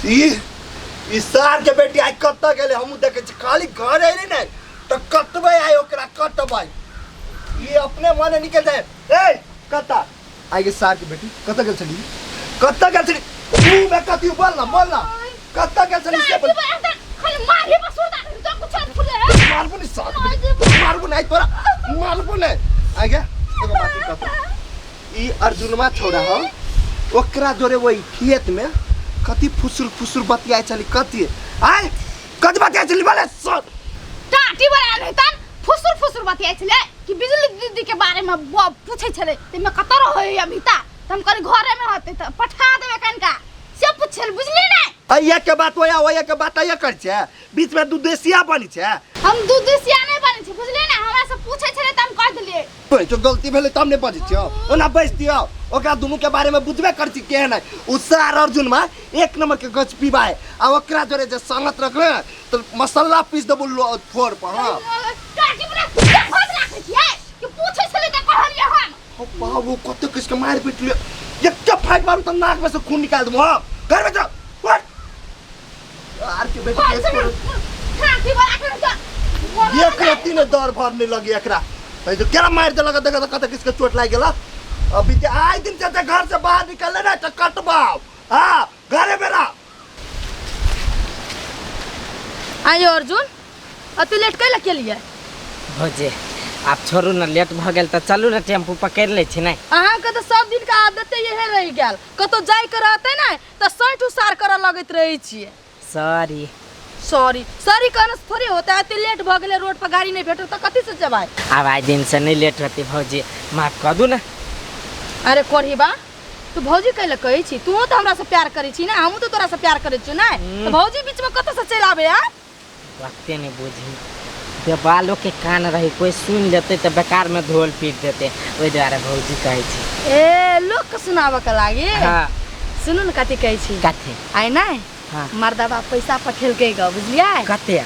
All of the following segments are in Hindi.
ई सार के बेटी आई कत गेले हम देखे छी खाली घर आइले नै त कटबै आई ओकरा कटबै ये अपने मन निकल जाए ए कता आई के सार के बेटी कत गेल छली तू बे कती बोल ना कत गेल छली से बोल खाली मारे बसुर दा तो कुछ फुले मारबो नि सार मारबो नै तोरा मारबो नै आ गया एगो बात कत ई अर्जुनमा छोड़ा हो ओकरा जोरे वही खेत में कति फुसुर बतियाए चली कति आय कति बतियाए चली बोले सर टाटी बना नहीं तन फुसुर बतियाए चले कि बिजली दीदी के बारे में पूछे चले ते में कतर होय अभी ता हम करी घरे में होते त पठा देबे कनका से पूछल बुझली नै अइया के बात ओया के बात अइया कर छे बीच में दुदेसिया बनी छे हम दुदेसिया नै बनी छे बुझली नै हमरा से पूछे चले त हम कह देलिए तो जो गलती भेले तब नै बजै छियो ओना बैस दियो ओकरा दुनु के बारे में बुझबे कर छी के नै उसार अर्जुन में एक नंबर के गच पीबाए आ ओकरा जोरे जे संगत रखले तो मसाला पीस देबो फोर पर हां टाटी बना खोद राखे छिए कि पूछे चले त कहलिए हम ओ बाबू कत किसके मार पीट लियो एक के फाइट मारू त नाक में से खून निकाल दूं हां घर में जा उठ यार के बेटी केस कर टाटी बना के ये करती ने दर भर नहीं लगी एकरा भाई तो केरा मार दे लगा देखा कत किसके चोट लाग गेला अभी ते आए दिन से घर से बाहर निकले ना तो कटबाओ हां घरे मेरा आयो अर्जुन अति लेट कैला के लिए भौजी आप छोड़ू ना लेट भ गेल त चलू ना टेम्पू पकड़ ले छी नै अहाँ के तो सब दिन का आदत यही रह गेल कतो जाय के रहते ना त सैठ उसार कर लगत रही छिए सॉरी कहने से थोड़ी होता है लेट भ गेले रोड पर गाड़ी नहीं भेटो त कथि से जबाय अब आज दिन से नहीं लेट होती भौजी माफ कर दू ना अरे कोरही बा तू भौजी कहले कही छी तू तो हमरा से प्यार करै छी ना हम तो तोरा से प्यार करै छी ना तो भौजी बीच में कत से चल आबे यार वक्ते नहीं बुझी जे बालों के कान रही कोई सुन लेते तो बेकार में ढोल पीट देते ओइ द्वारा भौजी कहे छी ए लोग सुनावे के लागी हां सुनु न कथि कहे छी कथि आइ नै हां मर्दाबा पैसा पठेल के ग बुझलियै कते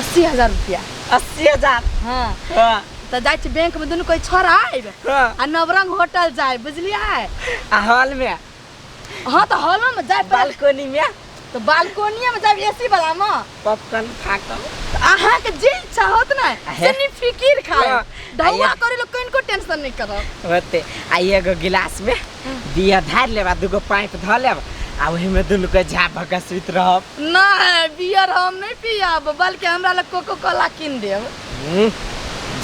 80000 रुपया 80000 हां हां त जाय छी बैंक में दुनु कोई छोरा आइब हां आ नवरंग होटल जाय बुझलियै आ हॉल में हां त हॉल में जाय बालकोनी में तो बालकोनी में जाब एसी वाला में पॉपकॉर्न खातो अहाँ के जे इच्छा होत ना सनी फिकीर खाओ ढौआ आया। करे लो कोइनको टेंशन नहीं करो होते आई एगो गिलास में बिया धार लेबा दुगो पाइप ध लेब आ ओहि में दुनु के झाप भका सुत रहब ना बियर हम नहीं पियब बल्कि हमरा ल कोको कोला किन देब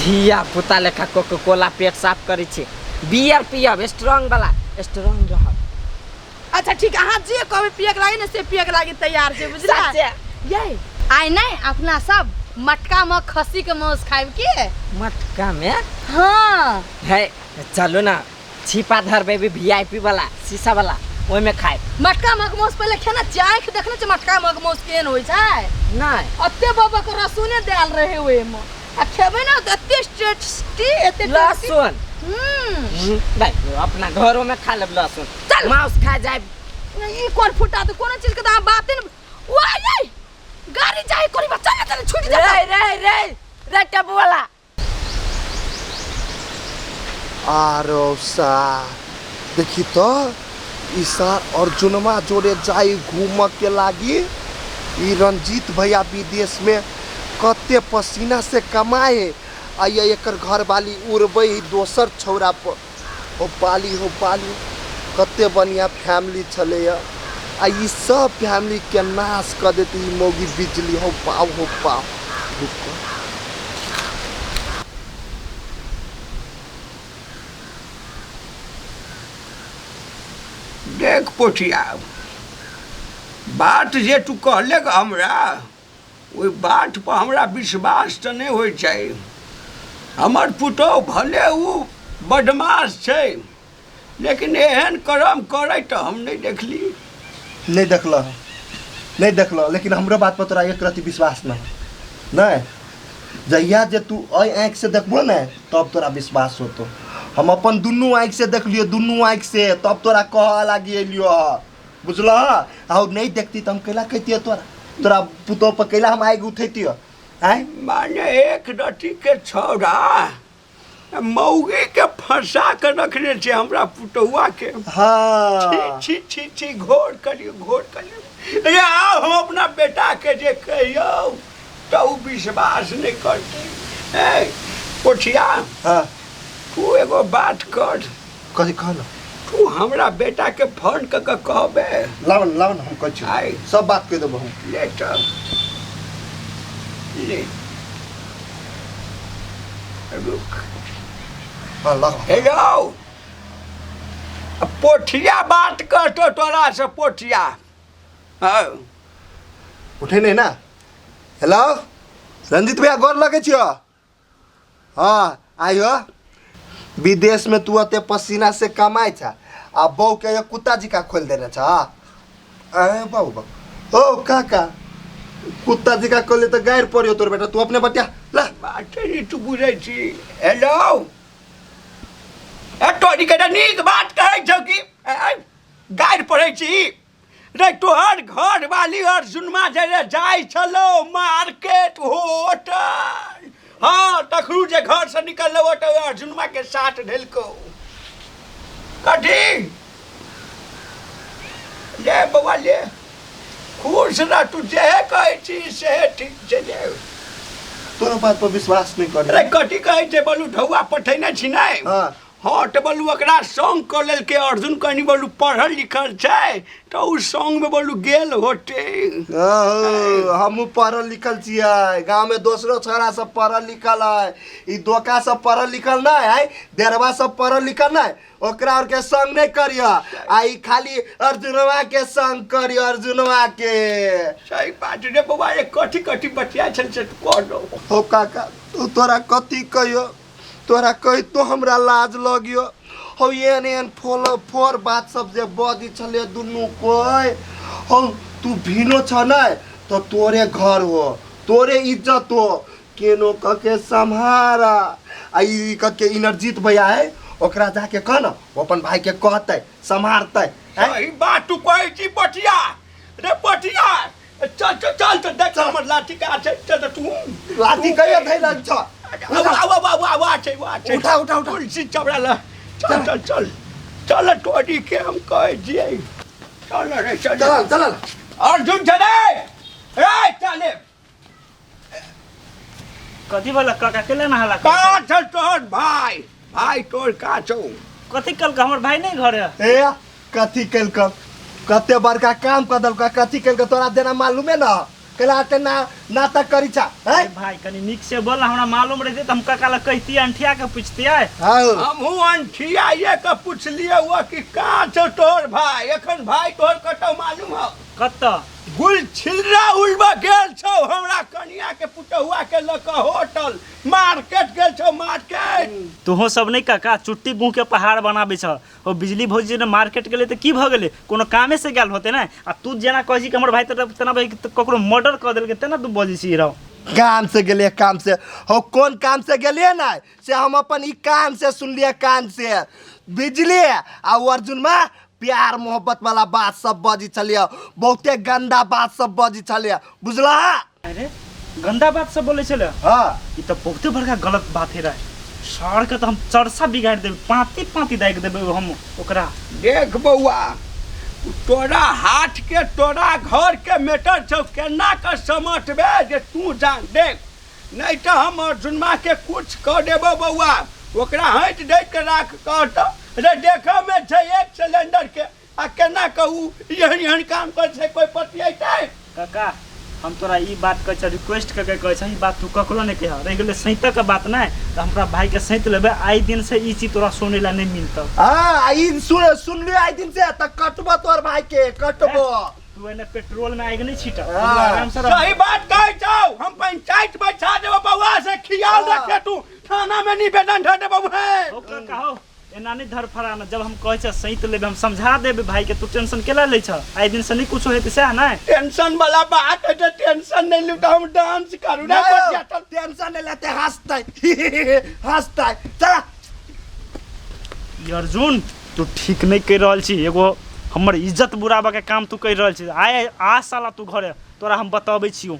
धिया पुता लेखा कोको कोला पेट साफ करै छी बियर पियब स्ट्रांग वाला स्ट्रांग रहब अच्छा ठीक अहाँ जे कहबे पिए के लागी न से पिए के लागी तैयार छै बुझला ये आइ नहीं अपना सब मटका में खस्सी के मांस खाइब के मटका में हां है चलो ना छिपा धरबे वीआईपी वाला शीशा वाला ओइ में खाइब मटका में मांस पहले खाना चाय के देखने छ मटका में मांस केन होय छै नहीं अत्ते बाबा के रसुने डाल रहे हुए में आ खेबे ना तो अत्ते टेस्टी एते लहसुन भाई अपना घरों में खा लेब लहसुन चल मांस खा जाए ई कोन फुटा तो कोनो चीज के दाम बात न ओए गाड़ी जाए कोरी बच्चा चल छूट जा रे टेम्पू वाला आरो सा देखी तो ईसा अर्जुनमा जोड़े जाई घूम के लागी ई रंजीत भैया विदेश में कते पसीना से कमाए आइए एकर घर वाली उड़बै दोसर छौरा पर हो पाली कते बढ़िया फैमिली छले आ ई सब फैमिली के नाश कर देती मोगी बिजली हो पाओ देख पोठिया बात जे तू कहले हमरा ओहि बात पर हमरा विश्वास तो नहीं होइ छै हमर पुतौह भले उ बदमाश छै लेकिन एहन कर्म करे तो हम नहीं देखली नहीं देखल लेकिन हमरो बात पर तोरा एक रति विश्वास नहीं जहिया जे तू अय आँख से देखबो न तब तोरा विश्वास होतो हम अपन दुनू आँख से देखलियो दुनू आँख से तब तोरा कह लागी एलियो बुझल आ नहीं देखती तो हम कैला कहतियो तोरा पुतौह पर कैला हम आगि उठैतियो आय माने एक रति के छौड़ा मौगी के फंसा के रखने छे हमरा पुतहुआ के। हाँ छी छी छी छी घोर करियो ये आओ हम अपना बेटा के जे कहियो तो विश्वास नहीं करते। ए पोछिया हाँ तू एगो बात कर, कथी कहल तू हमरा बेटा के फोन क के कहबे। लावन हम कहै छी आइ सब बात कह देबो हम। ले चल ले रुक। हाँ लावन। हेलो पोठिया बात कर तो तोरा से पोठिया। हाँ उठे नहीं ना। हेलो रंजीत भैया गोर लगे छियो। हाँ आइयो विदेश में तू अते पसीना से कमाई छा आ बहू के ये कुत्ता जी का खोल देने छा। अरे बाबू ओ काका कुत्ता जी का खोले तो गायर पड़ियो तोर बेटा तू अपने बटिया ला बात नहीं तू बुझे छी। हेलो ए तोरी के नीक बात कहै छौ कि गायर पड़ै छी रे। तोहर घर वाली अर्जुनमा जे जाय छलो मार्केट होटल। हाँ तखरू जे घर से निकललो तो अर्जुनमा के साथ ढेलको कथी ले बउआ ले खुश रह। तू जे कहै छी से ठीक छै ले। तोरा बात पर विश्वास नहीं कर। अरे कथी कहै छै बोलू ढौआ पठेने छी नहीं। हाँ हाँ तो बोलू ओकरा सॉन्ग कऽ लेलकै अर्जुन कनी बोलू पढ़ल लिखल छै तो उ सॉन्ग में बोलू गेल होते। हम पढ़ल लिखल छियै गाँव में दोसरो छोरा सब पढ़ल लिखल है ई दोका सब पढ़ल लिखल नहीं है देरवा सब पढ़ल लिखल नहीं ओकरा और के संग नहीं करियो आ ई खाली अर्जुनवा के संग करियो अर्जुनवा के। सही बात रे बउआ ये कथी कथी बतिया छल से कह दो। हो काका तोरा कथी कहियो तोरा कही तो हमरा लाज लगियो। हो एन फोर बात सब जे बदी छले दुनू कोई हो तू भीनो छ नहीं तो तोरे घर हो तोरे इज्जत हो केनो कके संहारा आ ई कके इनरजीत भैया है ओकरा जाके कह न वो अपन भाई के कहते संहारते। सही बात तू कहै छी बटिया रे बटिया। चल चल चल तो देख हमर लाठी का छै चल तू लाठी कहियो धैल छ उठा उठा उठा तुलसी चबड़ा ला। चल चल चल चल तोरी के हम कह दिए। चल रे चल चल चल अर्जुन चले रे चले। कथी बोला काका के लेना हला का चल तोर भाई भाई तोर का छौ कथी कल का हमर भाई नहीं घर है। ए कथी कल कते बड़का काम कर दल कथी कल तोरा देना मालूम है ना कलाते ना नाटक करी छा है भाई कनी निक से बोल हमरा मालूम रहते त हम काका ला कहती अंठिया के पूछतिए। हमहू अंठिया ये का पूछलिए हुआ कि का छौ तोर भाई एखन भाई तोर कतौ मालूम हो कत गुल छिलरा उलबा गेल छौ हमरा कनिया के पुतहुआ के लक होटल मार्केट गेल छौ मार्केट। तोहो सब नहीं काका चुट्टी गुह के पहाड़ बनाबे छ ओ बिजली भौजी ने मार्केट गेले त की भ गेले कोनो कामे से गेल होते ना आ तू जेना कहै छी कि हमर भाई तना भाई ककरो मर्डर क देलके तेना तू बजै छी रहो। काम से गेलिए काम से हो कौन काम से गेलिए ना से हम अपन ई कान से सुनलिए कान से बिजली आ अर्जुन में प्यार मोहब्बत वाला बात सब बजी चलिए बहुते गंदा बात सब बजी चलिए बुझला। अरे गंदा बात सब बोले छले। हाँ ई त बहुते बड़का गलत बात है रे सर के तो हम चरसा बिगाड़ देबे पाती पाती दाग देबे हम ओकरा। देख बउआ तोरा हाथ के तोरा घर के मैटर छौ केना के समझबे जे तू जान देख नहीं तो हम अर्जुनमा के कुछ कह देबो बउआ ओकरा हट दे के राख कहत रे देखो में छै एक सिलेंडर के आ केना कहू यहन काम कर छै कोई पतियैते। काका हम तोरा ई बात कह छ रिक्वेस्ट करके कह छ ई बात तू ककरो नहीं कह रह गेले सैत के बात ना त हमरा भाई के सैत लेबे आई दिन से ई चीज तोरा सुने ला नहीं मिलता। हाँ ई सुन लियो आई दिन से त कटबो तोर भाई के कटबो तू एने पेट्रोल में आग नहीं छीटा हाँ। आराम से सही बात कह छौ हम पंचायत बैठा देबो बउआ से खियाल रखे तू थाना में निवेदन धर देबो है। ओ काका हो एना नहीं धर फराना जब हम कहे छ सैत लेबे हम समझा देबे भाई के तू टेंशन केला ले छ आई दिन से नहीं कुछ होते से ना टेंशन वाला बात है तो टेंशन नहीं लूटा हम डांस करू ना बच्चा चल टेंशन नहीं लेते हंसते हंसते चला। अर्जुन तू ठीक नहीं कर रहल छी एगो हमर इज्जत बुराबा के काम तू कर रहल छी आय आ साला तू घरे तोरा हम बताबै छियो